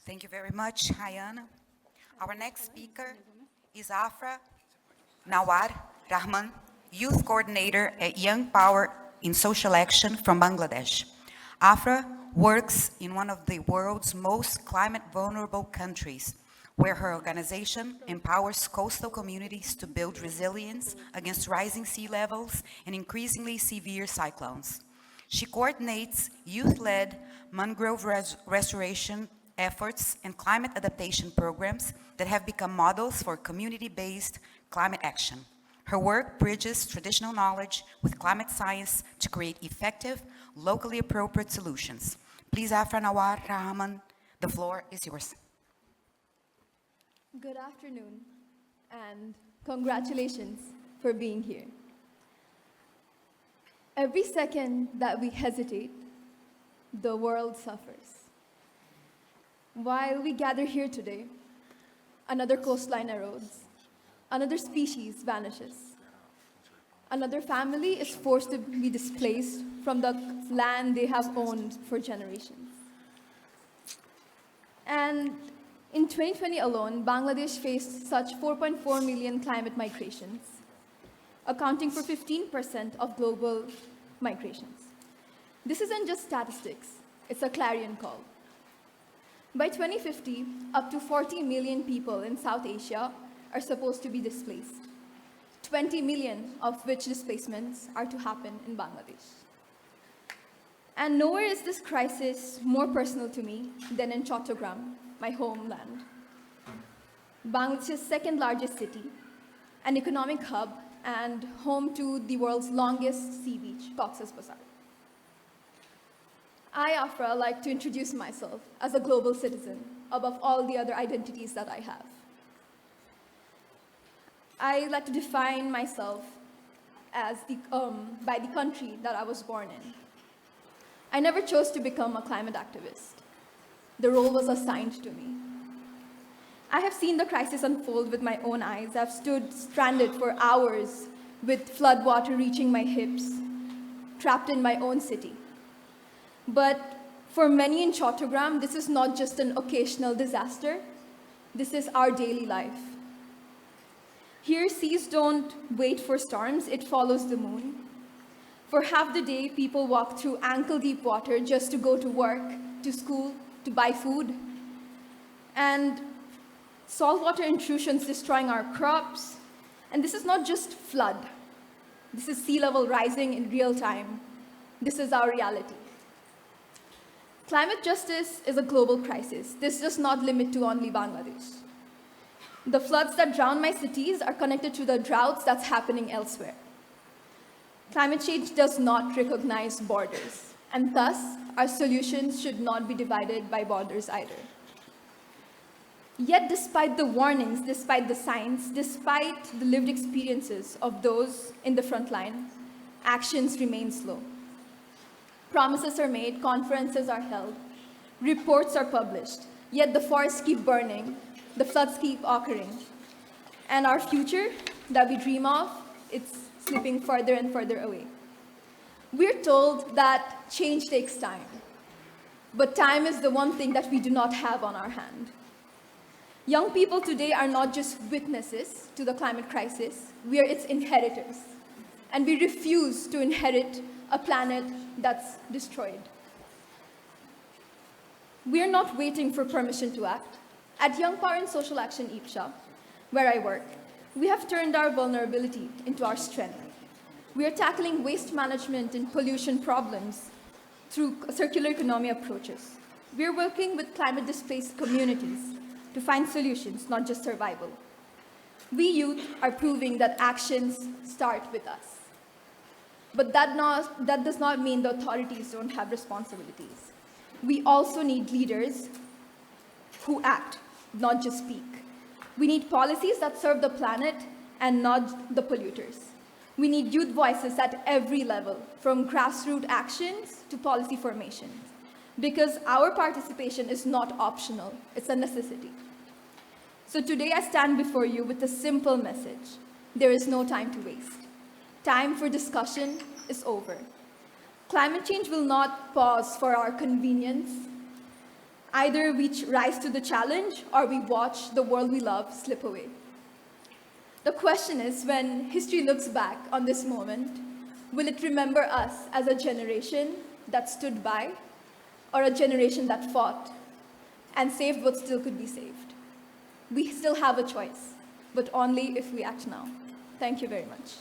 Thank you very much, Hayana. Our next speaker is Afra Nawar Rahman, Youth Coordinator at Young Power in Social Action from Bangladesh. Afra works in one of the world's most climate vulnerable countries, where her organization empowers coastal communities to build resilience against rising sea levels and increasingly severe cyclones. She coordinates youth-led mangrove restoration efforts and climate adaptation programs that have become models for community-based climate action. Her work bridges traditional knowledge with climate science to create effective, locally appropriate solutions. Please, Afra Nawar Rahman, the floor is yours. Good afternoon, and congratulations for being here. Every second that we hesitate, the world suffers. While we gather here today, another coastline erodes, another species vanishes, another family is forced to be displaced from the land they have owned for generations. And in 2020 alone, Bangladesh faced such 4.4 million climate migrations, accounting for 15% of global migrations. This isn't just statistics, it's a clarion call. By 2050, up to 40 million people in South Asia are supposed to be displaced, 20 million of which displacements are to happen in Bangladesh. And nowhere is this crisis more personal to me than in Chattogram, my homeland. Bangladesh's second largest city, an economic hub, and home to the world's longest sea beach, Cox's Bazar. I, Afra, like to introduce myself as a global citizen above all the other identities that I have. I like to define myself as by the country that I was born in. I never chose to become a climate activist. The role was assigned to me. I have seen the crisis unfold with my own eyes. I've stood stranded for hours with floodwater reaching my hips, trapped in my own city. But for many in Chattogram, this is not just an occasional disaster. This is our daily life. Here, seas don't wait for storms, it follows the moon. For half the day, people walk through ankle-deep water just to go to work, to school, to buy food. And saltwater intrusions destroying our crops. And this is not just flood. This is sea level rising in real time. This is our reality. Climate justice is a global crisis. This does not limit to only Bangladesh. The floods that drown my cities are connected to the droughts that's happening elsewhere. Climate change does not recognize borders, and thus our solutions should not be divided by borders either. Yet despite the warnings, despite the science, despite the lived experiences of those in the front line, actions remain slow. Promises are made, conferences are held, reports are published, yet the forests keep burning, the floods keep occurring, and our future that we dream of, it's slipping further and further away. We're told that change takes time, but time is the one thing that we do not have on our hand. Young people today are not just witnesses to the climate crisis, we are its inheritors, and we refuse to inherit a planet that's destroyed. We are not waiting for permission to act. At Young Power in Social Action IPSA, where I work, we have turned our vulnerability into our strength. We are tackling waste management and pollution problems through circular economy approaches. We are working with climate-displaced communities to find solutions, not just survival. We youth are proving that actions start with us. But that does not mean the authorities don't have responsibilities. We also need leaders who act, not just speak. We need policies that serve the planet and not the polluters. We need youth voices at every level, from grassroots actions to policy formation, because our participation is not optional, it's a necessity. So today I stand before you with a simple message. There is no time to waste. Time for discussion is over. Climate change will not pause for our convenience. Either we rise to the challenge or we watch the world we love slip away. The question is, when history looks back on this moment, will it remember us as a generation that stood by, or a generation that fought and saved what still could be saved? We still have a choice, but only if we act now. Thank you very much.